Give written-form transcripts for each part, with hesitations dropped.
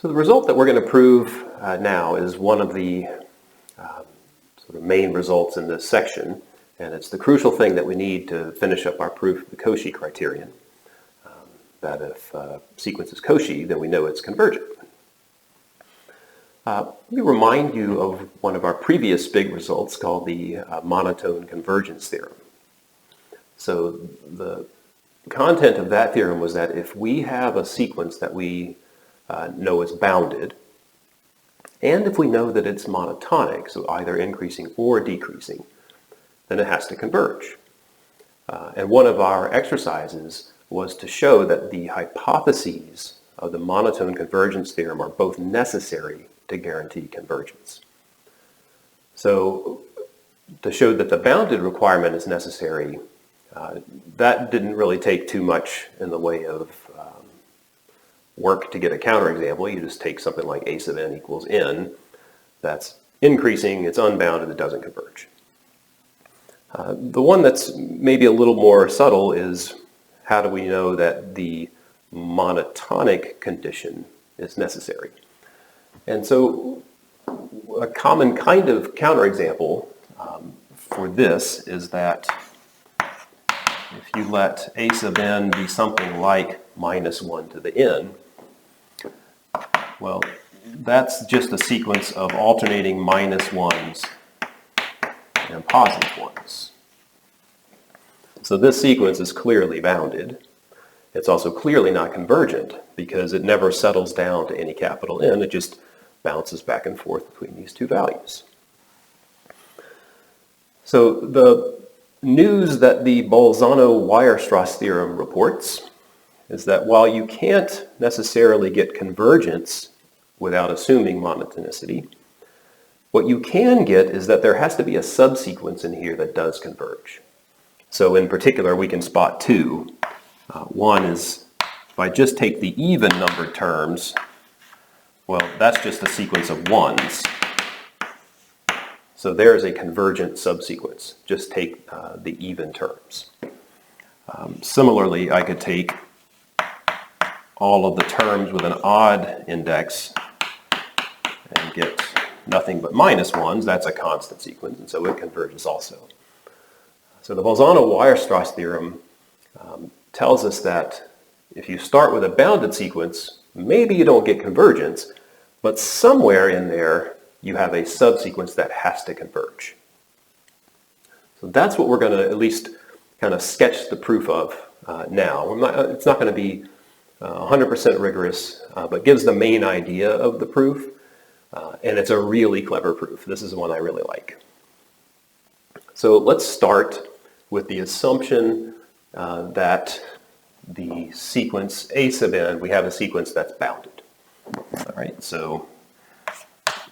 So the result that we're going to prove now is one of the sort of main results in this section, and it's the crucial thing that we need to finish up our proof of the Cauchy criterion, that if a sequence is Cauchy, then we know it's convergent. Let me remind you of one of our previous big results called the monotone convergence theorem. So the content of that theorem was that if we have a sequence that we know is bounded, and if we know that it's monotonic, so either increasing or decreasing, then it has to converge. And one of our exercises was to show that the hypotheses of the monotone convergence theorem are both necessary to guarantee convergence. So to show that the bounded requirement is necessary, that didn't really take too much in the way of work to get a counterexample. You just take something like a sub n equals n. That's increasing, it's unbounded, it doesn't converge. The one that's maybe a little more subtle is how do we know that the monotonic condition is necessary? And so a common kind of counterexample for this is that if you let a sub n be something like minus 1 to the n, well, that's just a sequence of alternating minus ones and positive ones. So this sequence is clearly bounded. It's also clearly not convergent because it never settles down to any capital N. It just bounces back and forth between these two values. So the news that the Bolzano-Weierstrass theorem reports is that while you can't necessarily get convergence without assuming monotonicity, what you can get is that there has to be a subsequence in here that does converge. So in particular, we can spot two. One is, if I just take the even numbered terms, well, that's just a sequence of ones. So there is a convergent subsequence. Just take the even terms. Similarly, I could take all of the terms with an odd index and get nothing but minus ones. That's a constant sequence, and so it converges also. So the Bolzano-Weierstrass theorem tells us that if you start with a bounded sequence, maybe you don't get convergence, but somewhere in there you have a subsequence that has to converge. So that's what we're going to at least kind of sketch the proof of now. It's not going to be 100% rigorous, but gives the main idea of the proof, and it's a really clever proof. This is the one I really like. So let's start with the assumption that the sequence a sub n, we have a sequence that's bounded. All right, so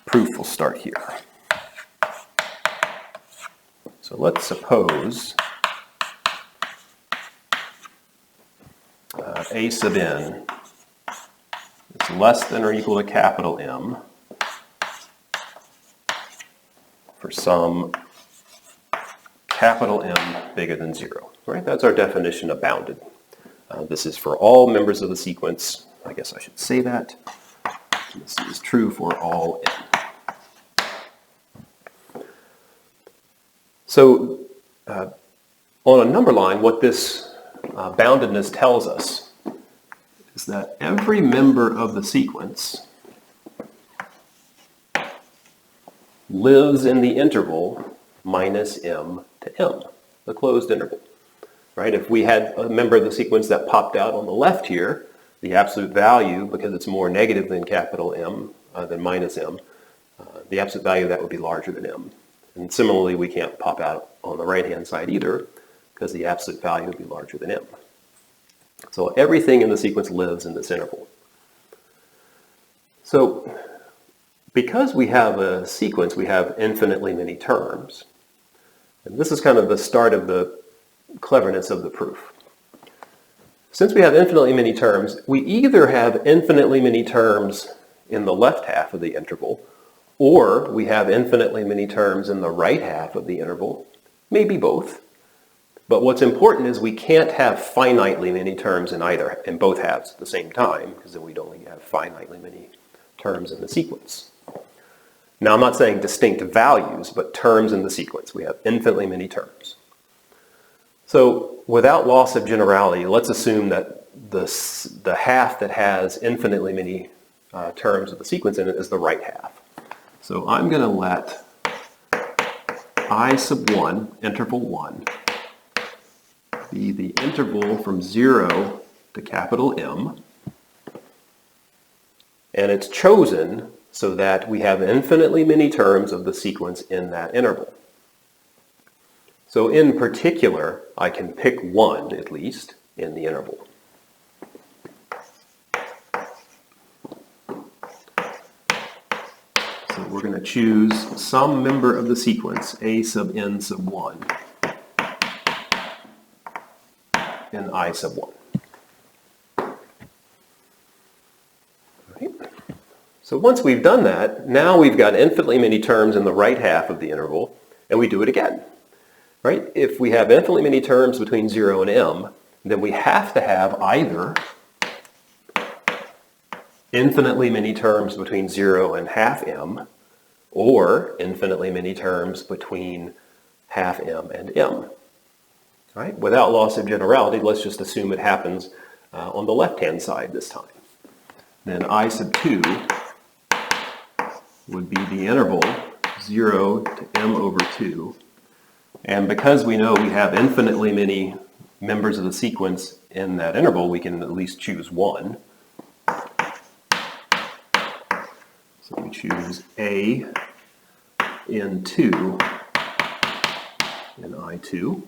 proof will start here. So let's suppose a sub n is less than or equal to capital M for some capital M bigger than 0. Right? That's our definition of bounded. This is for all members of the sequence. I guess I should say that. This is true for all n. So on a number line, what this boundedness tells us is that every member of the sequence lives in the interval minus m to m, the closed interval. Right? If we had a member of the sequence that popped out on the left here, the absolute value, because it's more negative than capital M, than minus m, the absolute value of that would be larger than m. And similarly, we can't pop out on the right-hand side either, because the absolute value would be larger than m. So everything in the sequence lives in this interval. So because we have a sequence, we have infinitely many terms. And this is kind of the start of the cleverness of the proof. Since we have infinitely many terms, we either have infinitely many terms in the left half of the interval, or we have infinitely many terms in the right half of the interval, maybe both. But what's important is we can't have finitely many terms in both halves at the same time, because then we'd only have finitely many terms in the sequence. Now, I'm not saying distinct values, but terms in the sequence. We have infinitely many terms. So without loss of generality, let's assume that the half that has infinitely many terms of the sequence in it is the right half. So I'm going to let I sub 1, interval 1, be the interval from 0 to capital M. And it's chosen so that we have infinitely many terms of the sequence in that interval. So in particular, I can pick 1 at least in the interval. So we're going to choose some member of the sequence, a sub n sub 1, and I sub 1. Right. So once we've done that, now we've got infinitely many terms in the right half of the interval, and we do it again. Right? If we have infinitely many terms between 0 and m, then we have to have either infinitely many terms between 0 and half m, or infinitely many terms between half m and m. Right? Without loss of generality, let's just assume it happens on the left-hand side this time. Then I sub 2 would be the interval 0 to m over 2. And because we know we have infinitely many members of the sequence in that interval, we can at least choose 1. So we choose a in 2 in I2.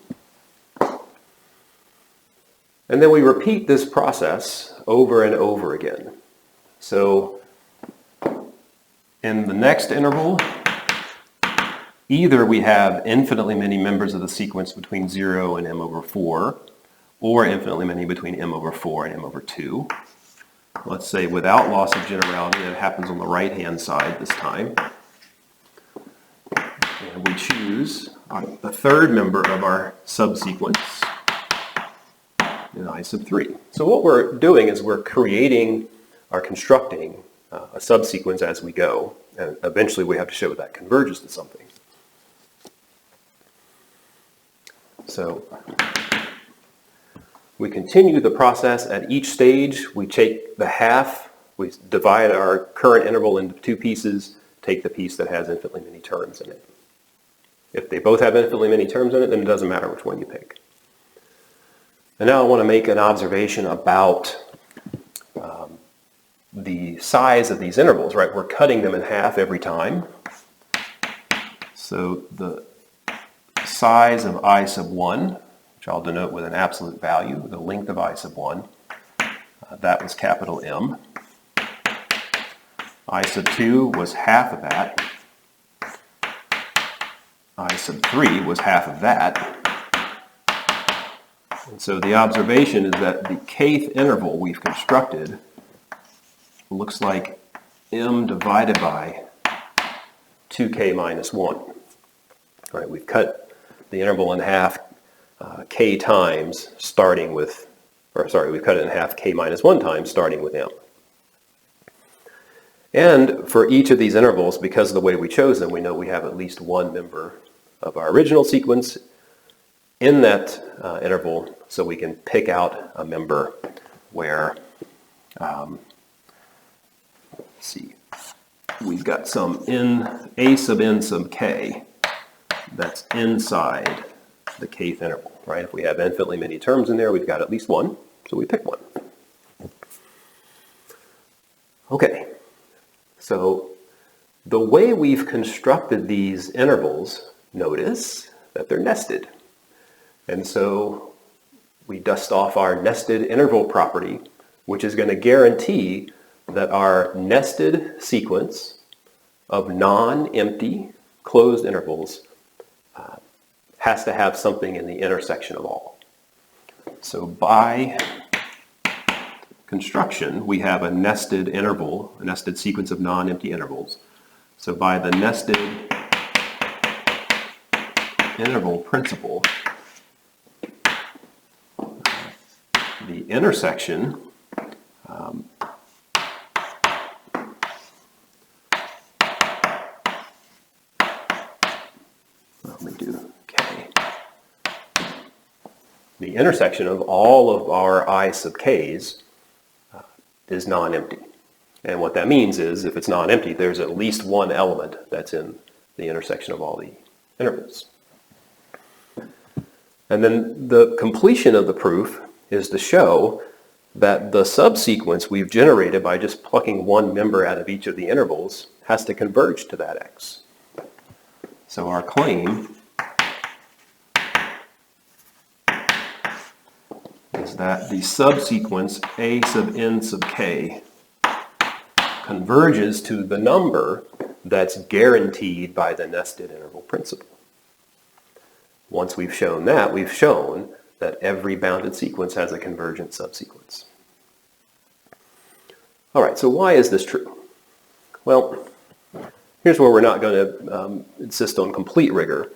And then we repeat this process over and over again. So in the next interval, either we have infinitely many members of the sequence between 0 and m over 4, or infinitely many between m over 4 and m over 2. Let's say without loss of generality, that happens on the right-hand side this time. And we choose the third member of our subsequence in I sub 3. So what we're doing is we're creating or constructing a subsequence as we go, and eventually we have to show that converges to something. So we continue the process at each stage. We take the half, we divide our current interval into two pieces, take the piece that has infinitely many terms in it. If they both have infinitely many terms in it, then it doesn't matter which one you pick. And now I want to make an observation about the size of these intervals, right? We're cutting them in half every time. So the size of I sub 1, which I'll denote with an absolute value, the length of I sub 1, that was capital M. I sub 2 was half of that. I sub 3 was half of that. And so the observation is that the kth interval we've constructed looks like m divided by 2k minus 1. All right, we've cut the interval in half k times starting with, we've cut it in half k minus 1 times starting with m. And for each of these intervals, because of the way we chose them, we know we have at least one member of our original sequence in that interval, so we can pick out a member where, let's see, we've got some a sub n sub k that's inside the kth interval, right? If we have infinitely many terms in there, we've got at least one, so we pick one. Okay, so the way we've constructed these intervals, notice that they're nested. And so we dust off our nested interval property, which is going to guarantee that our nested sequence of non-empty closed intervals has to have something in the intersection of all. So by construction, we have a nested interval, a nested sequence of non-empty intervals. So by the nested interval principle, the intersection do k. The intersection of all of our I sub k's is non-empty. And what that means is, if it's non-empty, there's at least one element that's in the intersection of all the intervals. And then the completion of the proof is to show that the subsequence we've generated by just plucking one member out of each of the intervals has to converge to that x. So our claim is that the subsequence a sub n sub k converges to the number that's guaranteed by the nested interval principle. Once we've shown that, we've shown that every bounded sequence has a convergent subsequence. All right, so why is this true? Well, here's where we're not going to insist on complete rigor,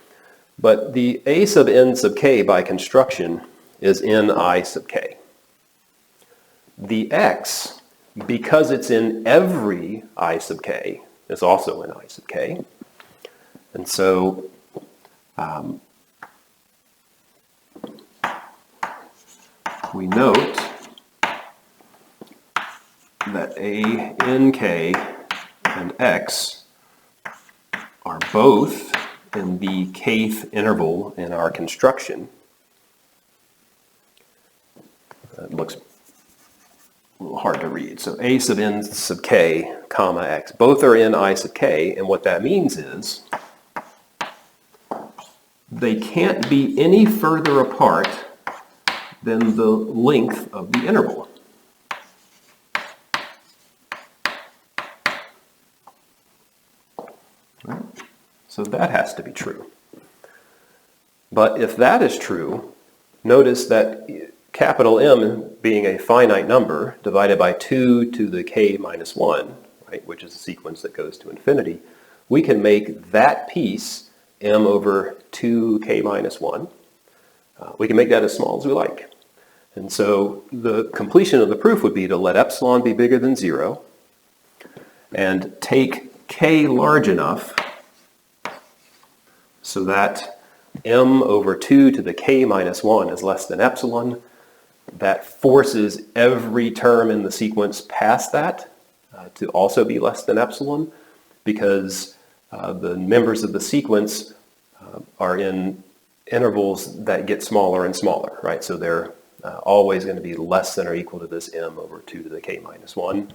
but the a sub n sub k by construction is in I sub k. The x, because it's in every I sub k, is also in I sub k. And so we note that a n k and x are both in the kth interval in our construction. It looks a little hard to read. So a sub n sub k, comma x, both are in I sub k, and what that means is they can't be any further apart than the length of the interval. Right? So that has to be true. But if that is true, notice that capital M being a finite number divided by 2 to the k minus 1, right, which is a sequence that goes to infinity, we can make that piece m over 2k minus 1. We can make that as small as we like. And so the completion of the proof would be to let epsilon be bigger than 0 and take k large enough so that m over 2 to the k minus 1 is less than epsilon. That forces every term in the sequence past that to also be less than epsilon, because the members of the sequence are in intervals that get smaller and smaller, right? So they're always going to be less than or equal to this m over 2 to the k minus 1.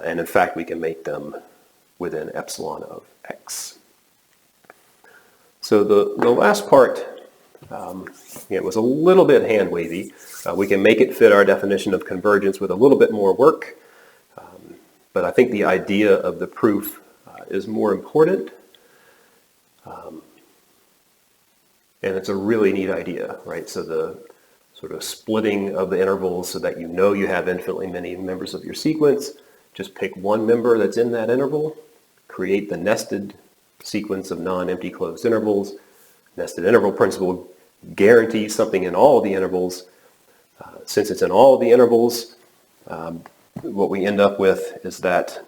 And in fact, we can make them within epsilon of x. So the last part, it was a little bit hand-wavy. We can make it fit our definition of convergence with a little bit more work. But I think the idea of the proof is more important. And it's a really neat idea, right? So the sort of splitting of the intervals so that you know you have infinitely many members of your sequence. Just pick one member that's in that interval, create the nested sequence of non-empty closed intervals. Nested interval principle guarantees something in all of the intervals. Since it's in all of the intervals, what we end up with is that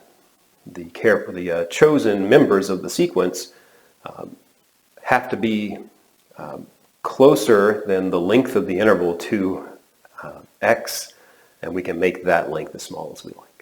the chosen members of the sequence have to be closer than the length of the interval to x, and we can make that length as small as we like.